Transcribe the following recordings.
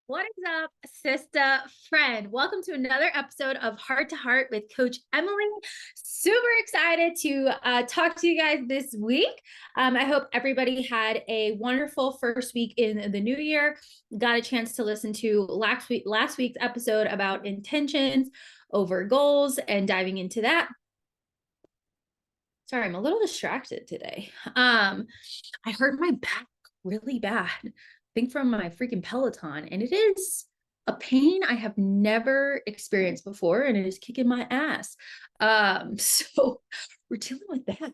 What is up, sister friend? Welcome to another episode of Heart to Heart with Coach Emily. Super excited to talk to you guys this week. I hope everybody had a wonderful first week in the new year. Got a chance to listen to last week's episode about intentions over goals and diving into that. Sorry, I'm a little distracted today. I hurt my back really bad. I think from my freaking Peloton, and it is a pain I have never experienced before, and it is kicking my ass. So we're dealing with that.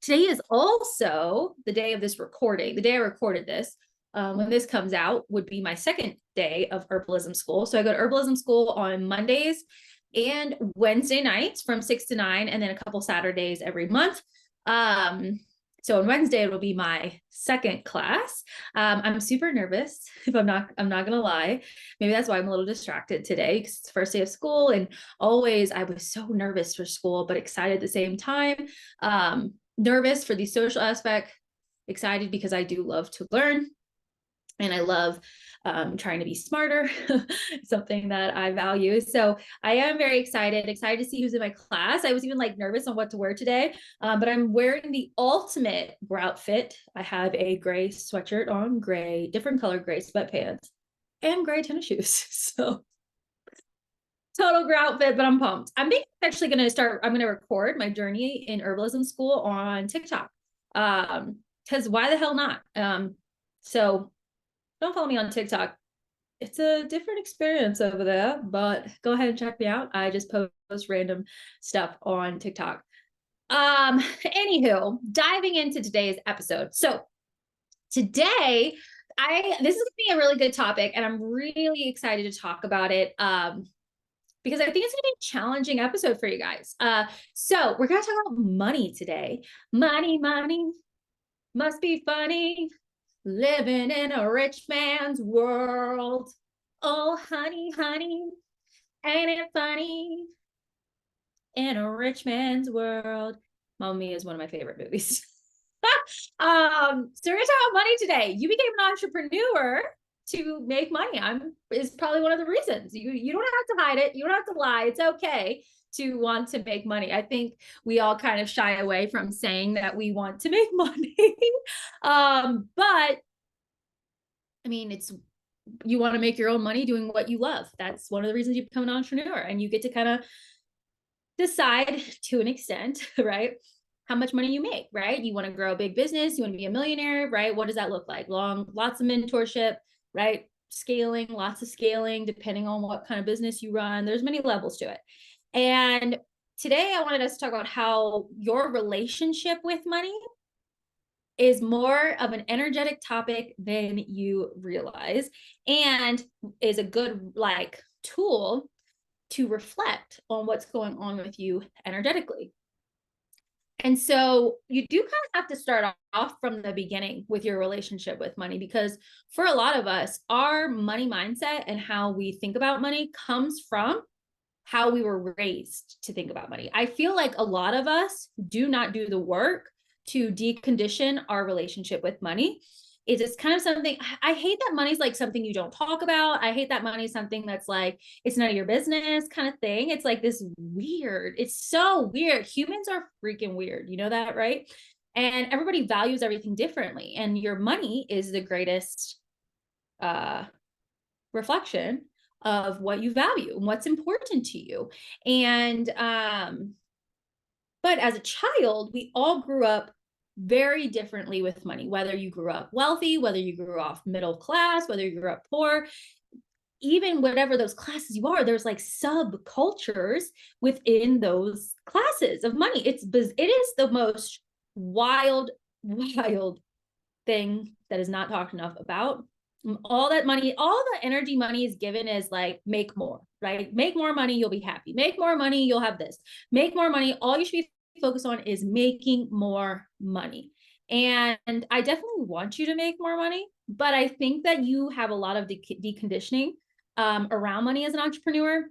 Today is also the day of this recording. The day I recorded this, when this comes out, would be my second day of herbalism school. So I go to herbalism school on Mondays and Wednesday nights from 6 to 9, and then a couple Saturdays every month. So on Wednesday, it'll be my second class. I'm super nervous, if I'm not gonna lie. Maybe that's why I'm a little distracted today, because it's the first day of school, and always I was so nervous for school, but excited at the same time. Nervous for the social aspect, excited because I do love to learn. And I love trying to be smarter, something that I value. So I am very excited to see who's in my class. I was even like nervous on what to wear today, but I'm wearing the ultimate grout fit. I have a gray sweatshirt on, different color gray sweatpants, and gray tennis shoes. So total grout fit, but I'm pumped. I'm actually going to record my journey in herbalism school on TikTok. Because why the hell not? So don't follow me on TikTok. It's a different experience over there, but go ahead and check me out. I just post random stuff on TikTok. Anywho, diving into today's episode. So today, this is gonna be a really good topic, and I'm really excited to talk about it. Because I think it's gonna be a challenging episode for you guys. So we're gonna talk about money today. Money must be funny. Living in a rich man's world. Oh, honey, ain't it funny? In a rich man's world. Mamma Mia is one of my favorite movies. So we're gonna talk about money today. You became an entrepreneur to make money. Is probably one of the reasons. You don't have to hide it. You don't have to lie. It's okay to want to make money. I think we all kind of shy away from saying that we want to make money. But I mean, you want to make your own money doing what you love. That's one of the reasons you become an entrepreneur, and you get to kind of decide to an extent, right? How much money you make, right? You want to grow a big business, you want to be a millionaire, right? What does that look like? Lots of mentorship, right? Lots of scaling, depending on what kind of business you run. There's many levels to it. And today I wanted us to talk about how your relationship with money is more of an energetic topic than you realize, and is a good tool to reflect on what's going on with you energetically. And so you do kind of have to start off from the beginning with your relationship with money, because for a lot of us, our money mindset and how we think about money comes from how we were raised to think about money. I feel like a lot of us do not do the work to decondition our relationship with money. It's just kind of something, I hate that money's like something you don't talk about. I hate that money's something that's like, it's none of your business kind of thing. It's like this weird, it's so weird. Humans are freaking weird. You know that, right? And everybody values everything differently. And your money is the greatest reflection of what you value and what's important to you. And but as a child, we all grew up very differently with money, whether you grew up wealthy, whether you grew up middle class, whether you grew up poor, even whatever those classes you are, there's like subcultures within those classes of money. It is the most wild thing that is not talked enough about. All that money, all the energy money is given is like, make more, right? Make more money, you'll be happy. Make more money, you'll have this. Make more money. All you should be focused on is making more money. And I definitely want you to make more money, but I think that you have a lot of deconditioning around money as an entrepreneur,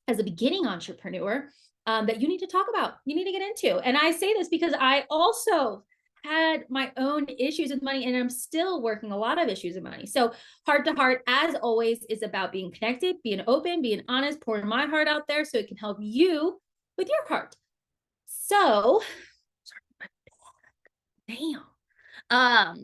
as a beginning entrepreneur, that you need to talk about, you need to get into. And I say this because I also had my own issues with money, and I'm still working a lot of issues with money. So heart to heart, as always, is about being connected, being open, being honest, pouring my heart out there so it can help you with your heart. So, damn. I'll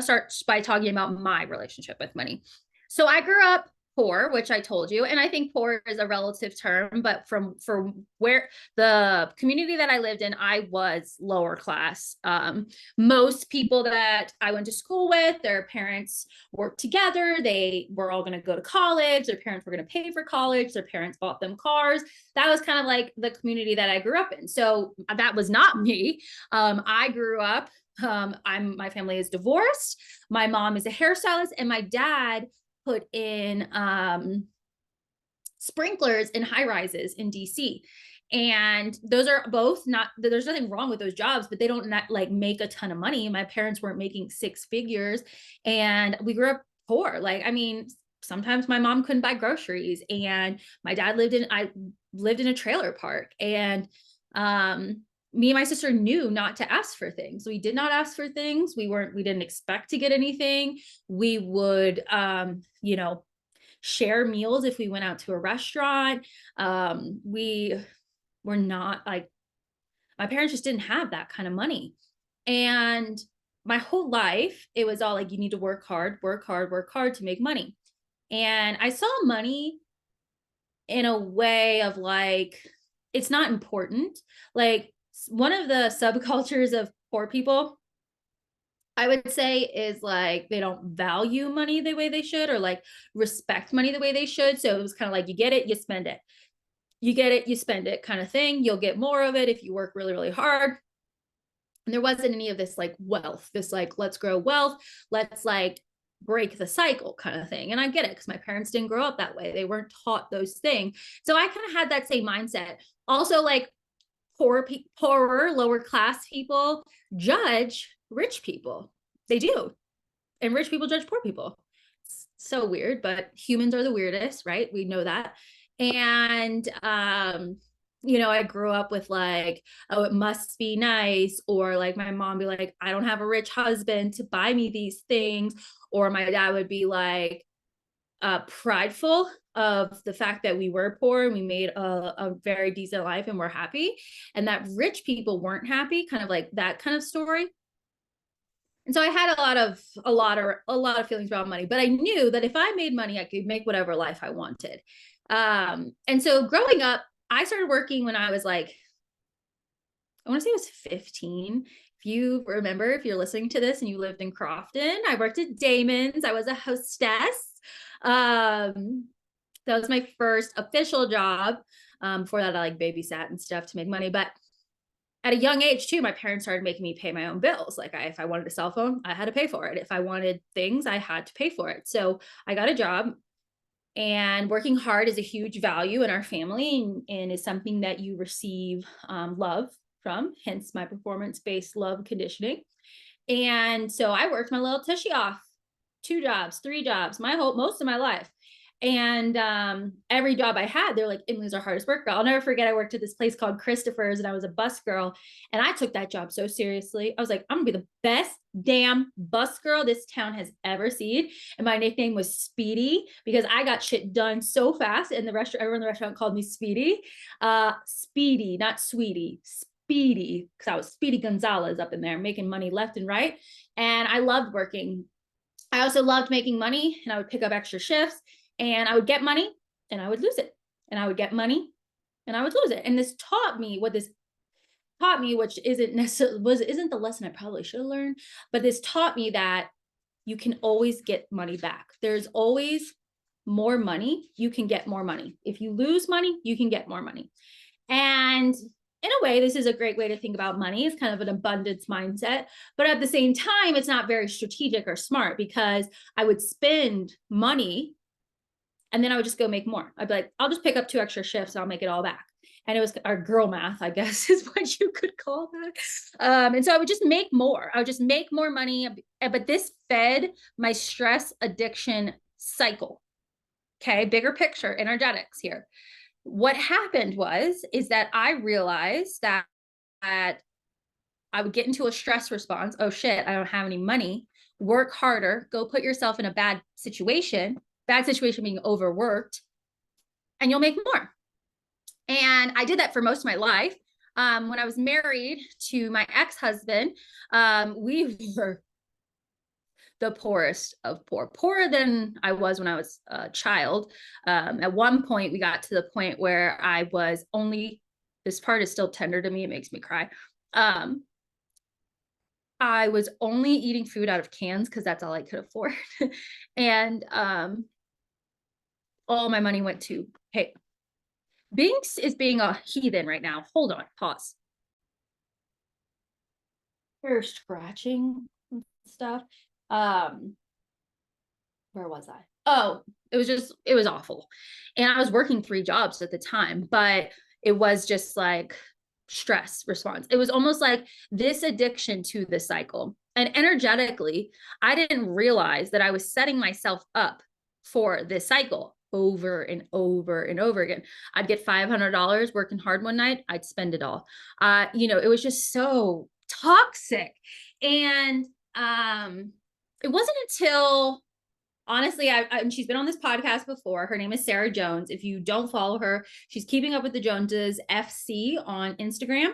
start by talking about my relationship with money. So I grew up poor, which I told you, and I think poor is a relative term, but for where the community that I lived in, I was lower class. Most people that I went to school with, their parents worked together. They were all going to go to college. Their parents were going to pay for college. Their parents bought them cars. That was kind of like the community that I grew up in. So that was not me. I grew up my family is divorced. My mom is a hairstylist, and my dad put in sprinklers in high rises in DC. And those are both not, there's nothing wrong with those jobs, but they don't not like make a ton of money. My parents weren't making six figures, and we grew up poor. Like, I mean, sometimes my mom couldn't buy groceries, and my dad I lived in a trailer park, and me and my sister knew not to ask for things. We did not ask for things. We didn't expect to get anything. We would, share meals if we went out to a restaurant. We were not like, my parents just didn't have that kind of money. And my whole life, it was all like, you need to work hard, work hard, work hard to make money. And I saw money in a way of like, it's not important. Like, one of the subcultures of poor people, I would say, is like they don't value money the way they should, or like respect money the way they should. So it was kind of like, you get it, you spend it. You get it, you spend it kind of thing. You'll get more of it if you work really, really hard. And there wasn't any of this like wealth, this like, let's grow wealth, let's like break the cycle kind of thing. And I get it, because my parents didn't grow up that way. They weren't taught those things. So I kind of had that same mindset. Also, like, poorer, lower class people judge rich people. They do. And rich people judge poor people. It's so weird, but humans are the weirdest, right? We know that. And I grew up with like, oh, it must be nice, or like my mom be like, I don't have a rich husband to buy me these things, or my dad would be like prideful of the fact that we were poor and we made a very decent life and we're happy, and that rich people weren't happy, kind of like that kind of story. And so I had a lot of feelings about money, but I knew that if I made money, I could make whatever life I wanted. And so growing up, I started working when I was like, I want to say it was 15. If you remember, if you're listening to this and you lived in Crofton, I worked at Damon's. I was a hostess. That was my first official job. Before that, I like babysat and stuff to make money. But at a young age too, my parents started making me pay my own bills. Like, if I wanted a cell phone, I had to pay for it. If I wanted things, I had to pay for it. So I got a job, and working hard is a huge value in our family, and is something that you receive love from, hence my performance-based love conditioning. And so I worked my little tushy off, 2 jobs, 3 jobs, most of my life. And every job I had, they're like, Emily's our hardest worker. I'll never forget, I worked at this place called Christopher's, and I was a bus girl, and I took that job so seriously. I was like, I'm gonna be the best damn bus girl this town has ever seen. And my nickname was Speedy, because I got shit done so fast, and everyone in the restaurant called me Speedy. Speedy, not Sweetie, Speedy, because I was Speedy Gonzalez up in there making money left and right. And I loved working. I also loved making money, and I would pick up extra shifts, and I would get money and I would lose it, and I would get money and I would lose it. And this taught me, which isn't the lesson I probably should have learned, but this taught me that you can always get money back. There's always more money. You can get more money. If you lose money, you can get more money. And in a way, this is a great way to think about money. It's kind of an abundance mindset, but at the same time, it's not very strategic or smart, because I would spend money and then I would just go make more. I'd be like, I'll just pick up 2 extra shifts and I'll make it all back. And it was our girl math, I guess, is what you could call that. And so I would just make more. I would just make more money. But this fed my stress addiction cycle. Okay, bigger picture, energetics here. What happened is that I realized that I would get into a stress response. Oh shit, I don't have any money. Work harder, go put yourself in a bad situation being overworked, and you'll make more. And I did that for most of my life. When I was married to my ex-husband, we were the poorest of poor, poorer than I was when I was a child. At one point, we got to the point where I was only, this part is still tender to me, it makes me cry. I was only eating food out of cans because that's all I could afford. And all my money went to, hey, Binks is being a heathen right now. Hold on, pause. Hair scratching and stuff. Where was I? Oh, it was awful. And I was working 3 jobs at the time, but it was just like stress response. It was almost like this addiction to the cycle. And energetically, I didn't realize that I was setting myself up for this cycle over and over and over again. I'd get $500 working hard one night, I'd spend it all. It was just so toxic. And it wasn't until, honestly, she's been on this podcast before. Her name is Sarah Jones. If you don't follow her, she's Keeping Up with the Joneses FC on Instagram,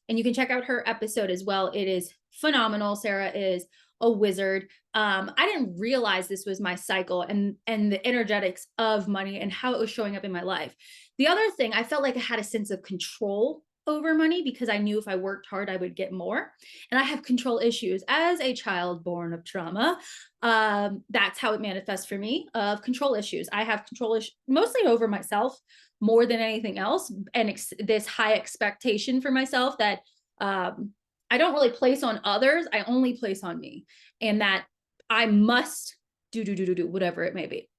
and you can check out her episode as well. It is phenomenal. Sarah is a wizard. I didn't realize this was my cycle and the energetics of money and how it was showing up in my life. The other thing, I felt like I had a sense of control over money because I knew if I worked hard, I would get more. And I have control issues as a child born of trauma. That's how it manifests for me, of control issues. I have control issues mostly over myself more than anything else. And this high expectation for myself that I don't really place on others. I only place on me, and that I must do whatever it may be.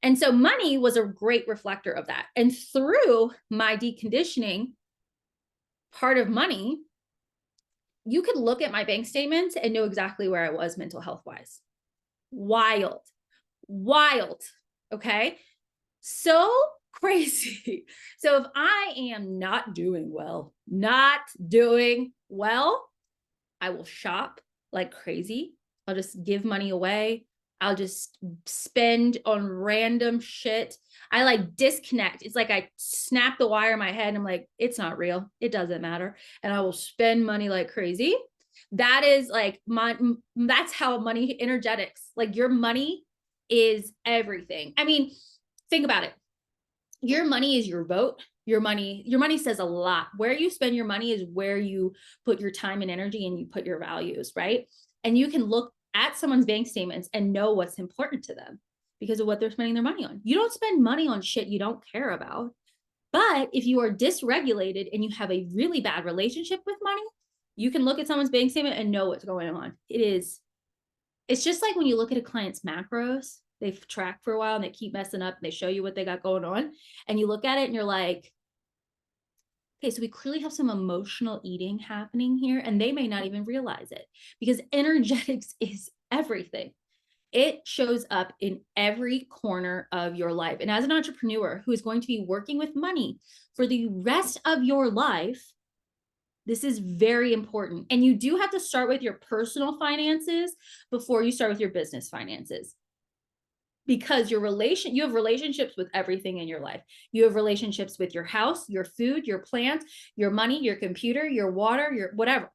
And so money was a great reflector of that. And through my deconditioning part of money, you could look at my bank statements and know exactly where I was mental health wise. Wild. Okay. So crazy. So if I am not doing well, I will shop like crazy. I'll just give money away. I'll just spend on random shit. I like disconnect. It's like I snap the wire in my head and I'm like, it's not real. It doesn't matter. And I will spend money like crazy. That is like that's how money energetics, like your money is everything. I mean, think about it. Your money is your vote. Your money says a lot. Where you spend your money is where you put your time and energy, and you put your values, right? And you can look at someone's bank statements and know what's important to them because of what they're spending their money on. You don't spend money on shit you don't care about. But if you are dysregulated and you have a really bad relationship with money, you can look at someone's bank statement and know what's going on. It's just like when you look at a client's macros, they've tracked for a while and they keep messing up and they show you what they got going on. And you look at it and you're like, okay, so we clearly have some emotional eating happening here, and they may not even realize it because energetics is everything. It shows up in every corner of your life. And as an entrepreneur who is going to be working with money for the rest of your life, this is very important. And you do have to start with your personal finances before you start with your business finances. Because you have relationships with everything in your life. You have relationships with your house, your food, your plants, your money, your computer, your water, your whatever.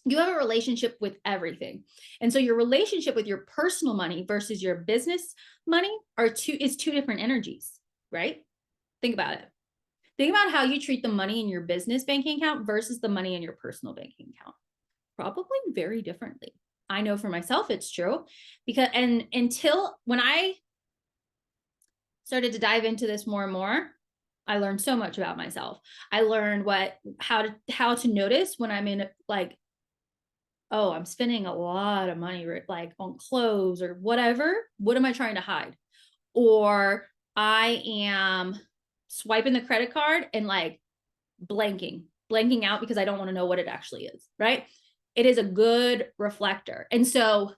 You have a relationship with everything. And so your relationship with your personal money versus your business money is two different energies, right? Think about it. Think about how you treat the money in your business banking account versus the money in your personal banking account. Probably very differently. I know for myself it's true, because until when I started to dive into this more and more, I learned so much about myself. I learned how to notice when I'm in like, oh, I'm spending a lot of money like on clothes or whatever. What am I trying to hide? Or I am swiping the credit card and like blanking out because I don't want to know what it actually is, right? It is a good reflector. And so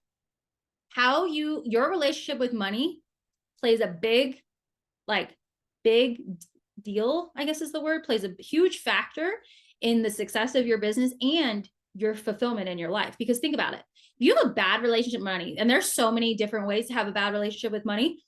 your relationship with money plays a big deal, I guess is the word, plays a huge factor in the success of your business and your fulfillment in your life. Because think about it. If you have a bad relationship with money, and there's so many different ways to have a bad relationship with money,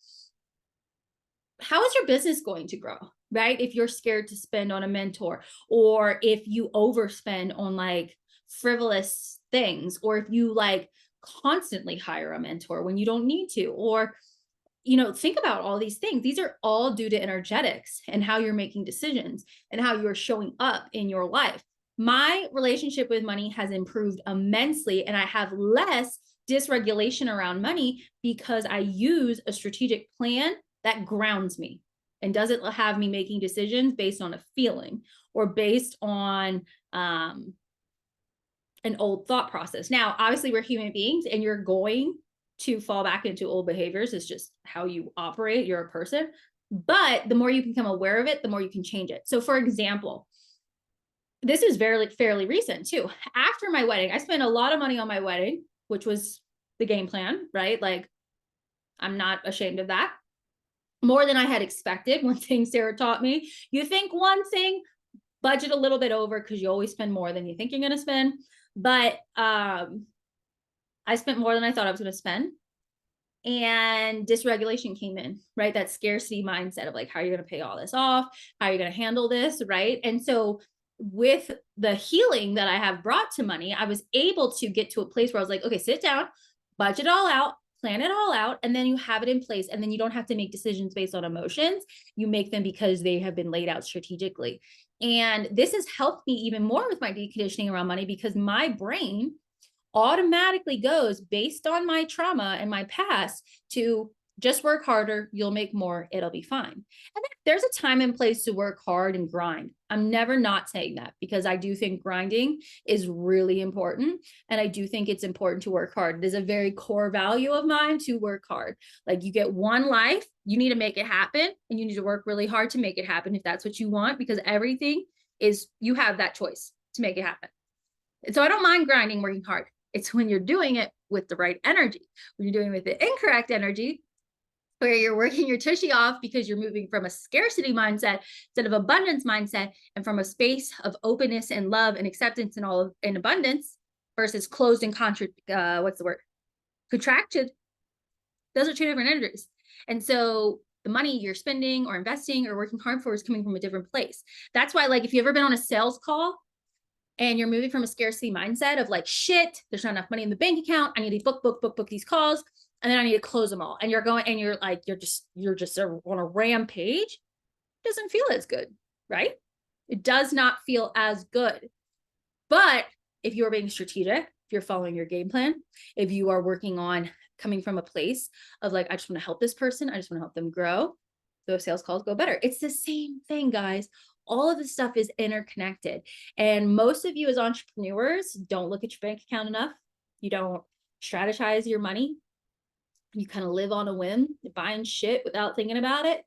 how is your business going to grow, right? If you're scared to spend on a mentor, or if you overspend on like frivolous things, or if you like constantly hire a mentor when you don't need to, or think about all these things. These are all due to energetics and how you're making decisions and how you're showing up in your life. My relationship with money has improved immensely, and I have less dysregulation around money because I use a strategic plan that grounds me and doesn't have me making decisions based on a feeling or based on an old thought process. Now, obviously, we're human beings, and you're going to fall back into old behaviors. It's just how you operate. You're a person. But the more you become aware of it, the more you can change it. So for example, this is fairly recent too. After my wedding, I spent a lot of money on my wedding, which was the game plan, right? Like, I'm not ashamed of that. More than I had expected. One thing Sarah taught me, you think one thing, budget a little bit over, because you always spend more than you think you're going to spend. But I spent more than I thought I was going to spend. And dysregulation came in, right? That scarcity mindset of like, how are you going to pay all this off? How are you going to handle this, right? And so with the healing that I have brought to money, I was able to get to a place where I was like, okay, sit down, budget it all out, plan it all out, and then you have it in place. And then you don't have to make decisions based on emotions. You make them because they have been laid out strategically. And this has helped me even more with my deconditioning around money, because my brain automatically goes based on my trauma and my past to just work harder, you'll make more, it'll be fine. And there's a time and place to work hard and grind. I'm never not saying that, because I do think grinding is really important. And I do think it's important to work hard. It is a very core value of mine to work hard. Like, you get one life, you need to make it happen, and you need to work really hard to make it happen if that's what you want, because everything is, you have that choice to make it happen. And so I don't mind grinding, working hard. It's when you're doing it with the right energy. When you're doing it with the incorrect energy, where you're working your tushy off because you're moving from a scarcity mindset instead of abundance mindset, and from a space of openness and love and acceptance and all of in abundance, versus closed and contracted. Those are two different energies. And so the money you're spending or investing or working hard for is coming from a different place. That's why, like, if you've ever been on a sales call and you're moving from a scarcity mindset of like, shit, there's not enough money in the bank account, I need to book these calls, and then I need to close them all. And you're going, and you're like, you're just on a rampage. It doesn't feel as good, right? It does not feel as good. But if you're being strategic, if you're following your game plan, if you are working on coming from a place of like, I just want to help this person, I just want to help them grow, those sales calls go better. It's the same thing, guys. All of this stuff is interconnected. And most of you as entrepreneurs don't look at your bank account enough. You don't strategize your money. You kind of live on a whim, you're buying shit without thinking about it.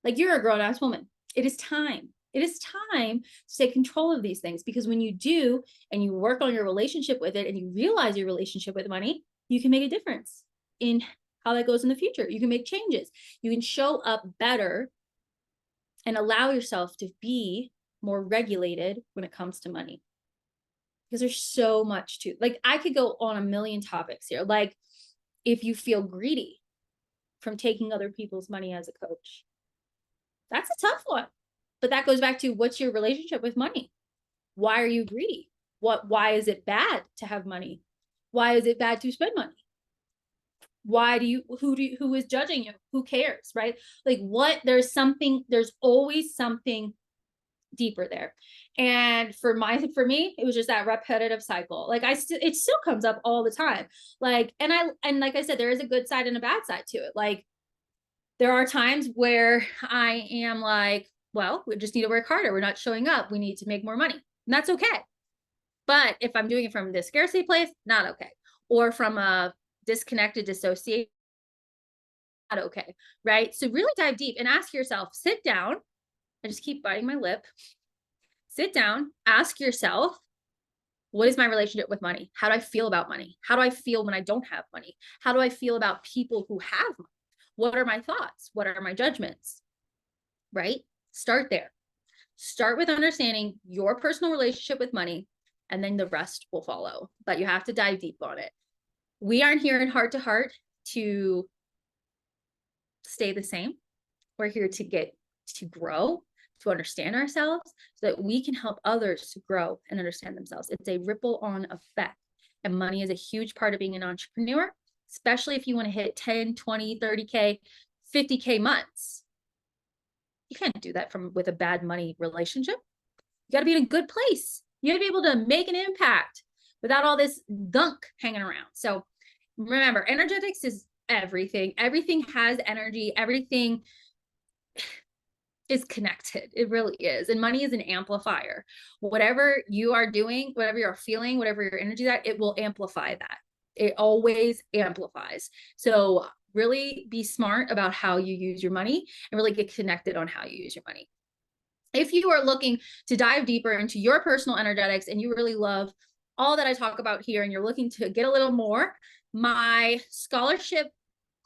Like, you're a grown-ass woman. It is time. It is time to take control of these things, because when you do, and you work on your relationship with it, and you realize your relationship with money, you can make a difference in how that goes in the future. You can make changes. You can show up better and allow yourself to be more regulated when it comes to money. Because there's so much to, like, I could go on a million topics here. Like, if you feel greedy from taking other people's money as a coach, that's a tough one. But that goes back to, what's your relationship with money? Why are you greedy? Why is it bad to have money? Why is it bad to spend money? Who is judging you? Who cares, right? Like, there's always something deeper there. And for me, it was just that repetitive cycle. Like, it still comes up all the time. Like, and like I said, there is a good side and a bad side to it. Like, there are times where I am like, well, we just need to work harder. We're not showing up. We need to make more money. And that's okay. But if I'm doing it from this scarcity place, not okay. Or from a disconnected, dissociate, not okay, right? So really dive deep and ask yourself, sit down. I just keep biting my lip. Sit down, ask yourself, what is my relationship with money? How do I feel about money? How do I feel when I don't have money? How do I feel about people who have money? What are my thoughts? What are my judgments? Right? Start there. Start with understanding your personal relationship with money. and then the rest will follow. But you have to dive deep on it. We aren't here in Heart to Heart to stay the same. We're here to grow, to understand ourselves so that we can help others to grow and understand themselves. It's a ripple on effect. And money is a huge part of being an entrepreneur, especially if you want to hit 10, 20, 30K, 50K months. You can't do that with a bad money relationship. You got to be in a good place. You got to be able to make an impact without all this gunk hanging around. So remember, energetics is everything. Everything has energy. Everything is connected. It really is. And money is an amplifier. Whatever you are doing, whatever you're feeling, whatever your energy is at, it will amplify that. It always amplifies. So really be smart about how you use your money and really get connected on how you use your money. If you are looking to dive deeper into your personal energetics and you really love all that I talk about here and you're looking to get a little more, my scholarship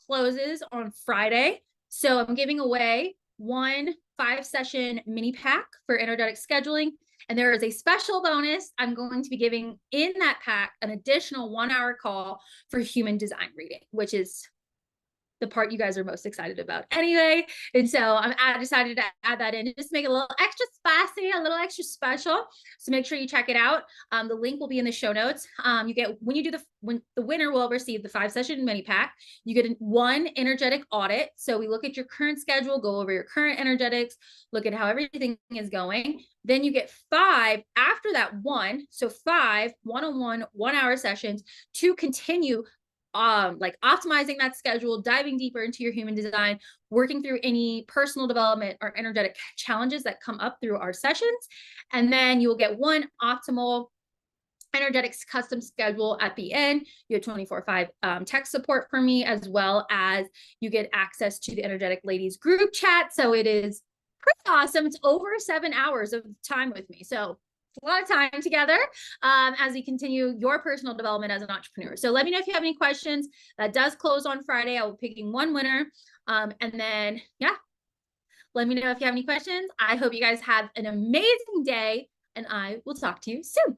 closes on Friday. So I'm giving away one 5-session mini pack for energetic scheduling. And there is a special bonus. I'm going to be giving in that pack an additional 1-hour call for human design reading, which is the part you guys are most excited about anyway. And so I decided to add that in just to make it a little extra spicy, a little extra special. So make sure you check it out. The link will be in the show notes. You get, when the winner will receive the 5-session mini pack, you get one energetic audit. So we look at your current schedule, go over your current energetics, look at how everything is going. Then you get 5 after that one. So 5 one-on-one, 1-hour sessions to continue like optimizing that schedule, diving deeper into your human design, working through any personal development or energetic challenges that come up through our sessions. And then you will get one optimal energetics custom schedule at the end. You have 24/5 tech support from me, as well as you get access to the Energetic Ladies group chat. So it is pretty awesome. It's over 7 hours of time with me. So a lot of time together as we continue your personal development as an entrepreneur. So let me know if you have any questions. That does close on Friday. I will be picking one winner. And then, yeah, let me know if you have any questions. I hope you guys have an amazing day, and I will talk to you soon.